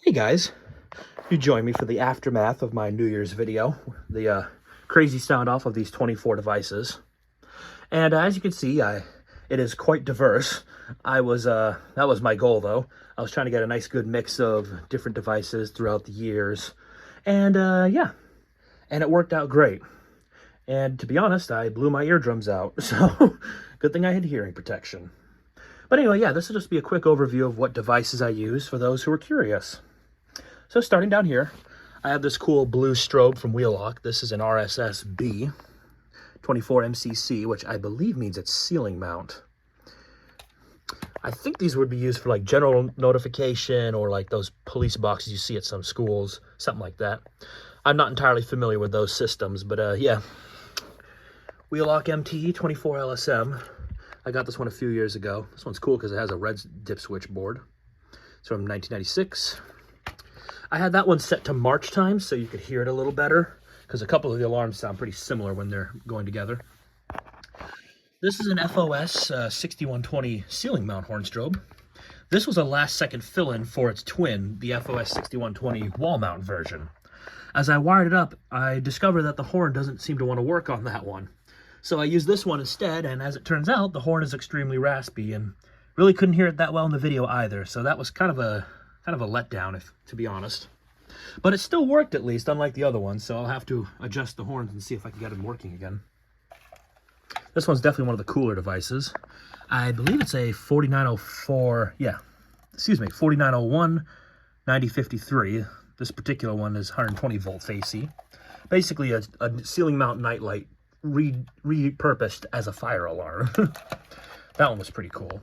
Hey guys, you join me for the aftermath of my New Year's video, the crazy sound off of these 24 devices. And as you can see, it is quite diverse. That was my goal though. I was trying to get a nice good mix of different devices throughout the years. And yeah, and it worked out great. And to be honest, I blew my eardrums out, so good thing I had hearing protection. But anyway, yeah, this will just be a quick overview of what devices I use for those who are curious. So starting down here, I have this cool blue strobe from Wheelock. This is an RSS-B, 24 MCC, which I believe means it's ceiling mount. I think these would be used for like general notification or like those police boxes you see at some schools, something like that. I'm not entirely familiar with those systems, but yeah. Wheelock MT 24 LSM. I got this one a few years ago. This one's cool because it has a red dip switch board. It's from 1996. I had that one set to march time so you could hear it a little better because a couple of the alarms sound pretty similar when they're going together. This is an FOS 6120 ceiling mount horn strobe. This was a last second fill-in for its twin, the FOS 6120 wall mount version. As I wired it up, I discovered that the horn doesn't seem to want to work on that one. So I used this one instead, and as it turns out, the horn is extremely raspy and really couldn't hear it that well in the video either. So that was kind of a letdown, to be honest. But it still worked at least, unlike the other ones, so I'll have to adjust the horns and see if I can get them working again. This one's definitely one of the cooler devices. I believe it's a 4904, 4901 9053. This particular one is 120 volt AC. Basically a ceiling mount nightlight repurposed as a fire alarm. That one was pretty cool.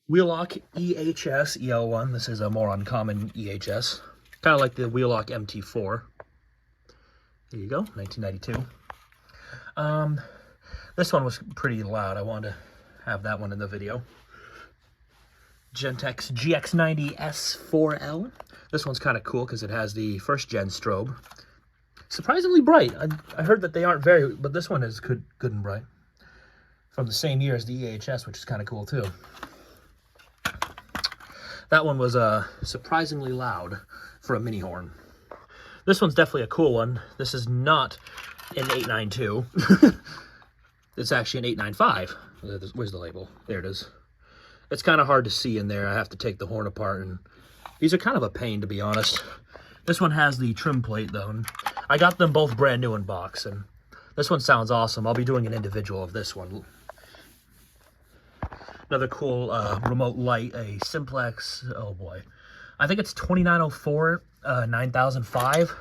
Wheelock EHS EL1. This is a more uncommon EHS. Kind of like the Wheelock MT4. There you go, 1992. This one was pretty loud. I wanted to have that one in the video. Gentex GX90 S4L. This one's kind of cool because it has the first gen strobe. Surprisingly bright. I heard that they aren't very, but this one is good and bright. From the same year as the EHS, which is kind of cool too. That one was surprisingly loud for a mini horn. This one's definitely a cool one. This is not an 892. It's actually an 895. Where's the label? There it is. It's kind of hard to see in there. I have to take the horn apart, and these are kind of a pain, to be honest. This one has the trim plate, though, and I got them both brand new in box, and this one sounds awesome. I'll be doing an individual of this one. Another cool remote light, a Simplex, oh boy. I think it's 2904 9005.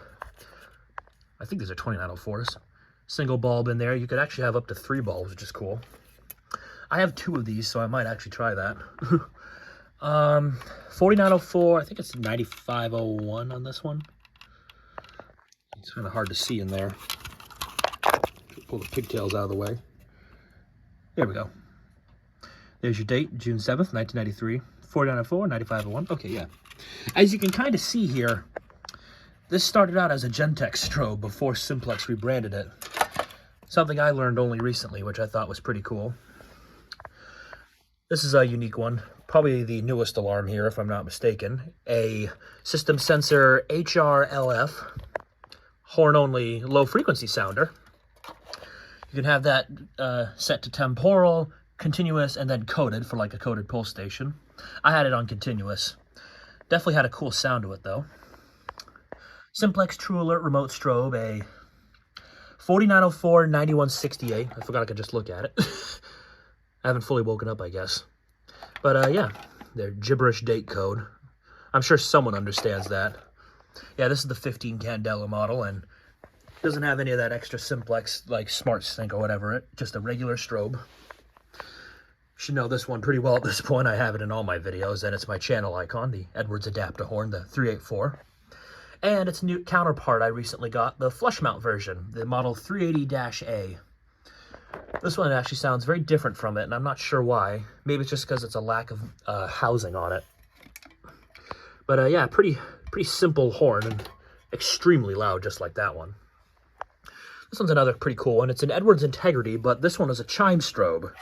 I think these are 2904s. Single bulb in there. You could actually have up to 3 bulbs, which is cool. I have 2 of these, so I might actually try that. 4904, I think it's 9501 on this one. It's kind of hard to see in there. Pull the pigtails out of the way. There we go. There's your date, June 7th, 1993. 4904, 9501. Okay, yeah. As you can kind of see here, this started out as a Gentex strobe before Simplex rebranded it. Something I learned only recently, which I thought was pretty cool. This is a unique one. Probably the newest alarm here, if I'm not mistaken. A system sensor HRLF, horn-only low-frequency sounder. You can have that set to temporal, continuous, and then coded for like a coded pulse station. I had it on continuous. Definitely had a cool sound to it though. Simplex True Alert remote strobe, a 4904 9168. I forgot I could just look at it. I haven't fully woken up, I guess. But yeah, their gibberish date code. I'm sure someone understands that. Yeah, this is the 15 candela model, and doesn't have any of that extra Simplex like smart sync or whatever. Just a regular strobe. Should know this one pretty well at this point. I have it in all my videos, and it's my channel icon, the Edwards adapter horn, the 384. And its new counterpart I recently got, the flush mount version, the model 380-A. This one actually sounds very different from it, and I'm not sure why. Maybe it's just because it's a lack of housing on it. But yeah, pretty simple horn, and extremely loud, just like that one. This one's another pretty cool one. It's an Edwards Integrity, but this one is a Chimes strobe.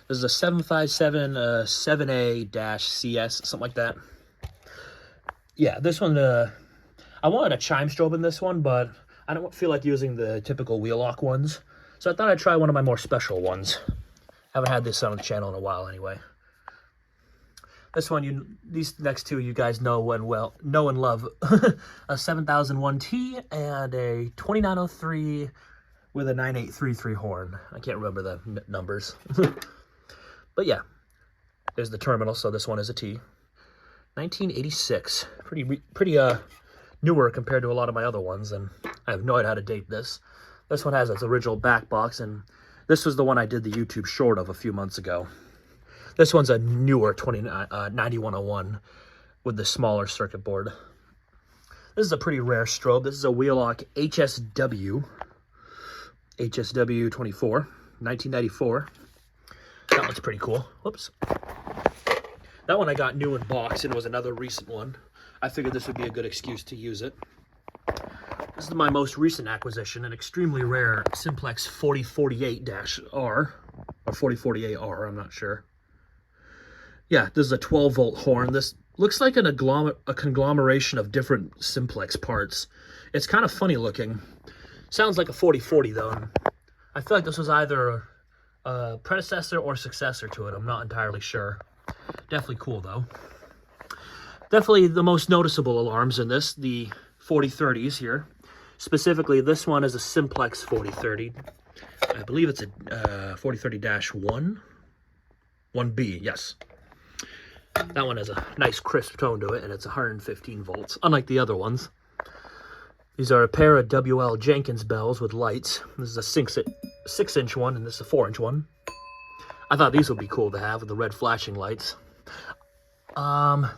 This is a 757 7A-CS, something like that. Yeah, this one, I wanted a chime strobe in this one, but I don't feel like using the typical wheel lock ones. So I thought I'd try one of my more special ones. Haven't had this on the channel in a while anyway. This one, these next two you guys know and love. A 7001T and a 2903 with a 9833 horn. I can't remember the numbers. But yeah, there's the terminal, so this one is a T. 1986. Pretty newer compared to a lot of my other ones, and I have no idea how to date this. This one has its original back box, and this was the one I did the YouTube short of a few months ago. This one's a newer 9101 with the smaller circuit board. This is a pretty rare strobe. This is a wheel lock HSW 24, 1994. That one's pretty cool. Whoops. That one I got new in box, and it was another recent one. I figured this would be a good excuse to use it. This is my most recent acquisition, an extremely rare Simplex 4048-R, or 4048R, I'm not sure. Yeah, this is a 12-volt horn. This looks like a conglomeration of different Simplex parts. It's kind of funny looking. Sounds like a 4040 though. I feel like this was either a predecessor or successor to it. I'm not entirely sure. Definitely cool though. Definitely the most noticeable alarms in this, the 4030s here. Specifically, this one is a Simplex 4030. I believe it's a 4030-1. 1B, yes. That one has a nice crisp tone to it, and it's 115 volts, unlike the other ones. These are a pair of WL Jenkins bells with lights. This is a 6-inch one, and this is a 4-inch one. I thought these would be cool to have with the red flashing lights.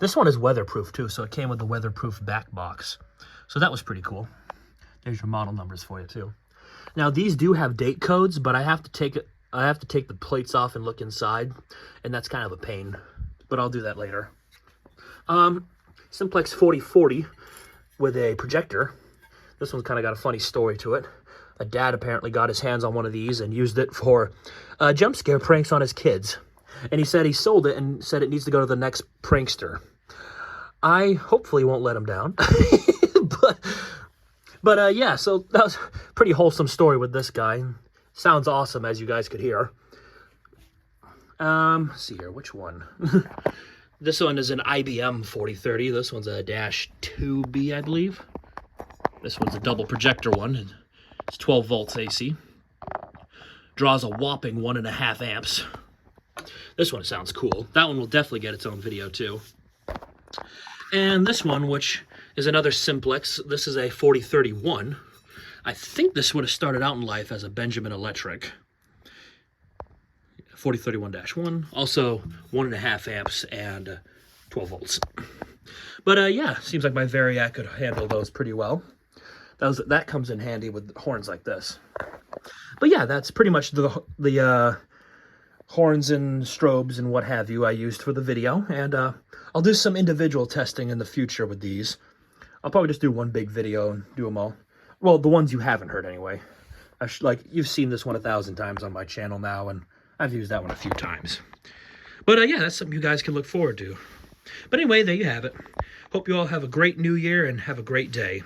This one is weatherproof too, so it came with the weatherproof back box. So that was pretty cool. There's your model numbers for you too. Now these do have date codes, but I have to take the plates off and look inside, and that's kind of a pain. But I'll do that later. Simplex 4040 with a projector. This one's kind of got a funny story to it. A dad apparently got his hands on one of these and used it for jump scare pranks on his kids. And he said he sold it and said it needs to go to the next prankster. I hopefully won't let him down. but yeah, so that was a pretty wholesome story with this guy. Sounds awesome, as you guys could hear. Let's see here, which one? This one is an IBM 4030. This one's a -2B, I believe. This one's a double projector one. It's 12 volts AC. Draws a whopping 1.5 amps. This one sounds cool. That one will definitely get its own video too. And this one, which is another Simplex. This is a 4031. I think this would have started out in life as a Benjamin Electric. 4031-1, also 1.5 amps and 12 volts. But yeah, seems like my Variac could handle those pretty well. That comes in handy with horns like this. But yeah, that's pretty much the horns and strobes and what have you I used for the video. And I'll do some individual testing in the future with these. I'll probably just do one big video and do them all. Well, the ones you haven't heard anyway. Like, you've seen this one 1,000 times on my channel now, and I've used that one a few times. But yeah, that's something you guys can look forward to. But anyway, there you have it. Hope you all have a great new year and have a great day.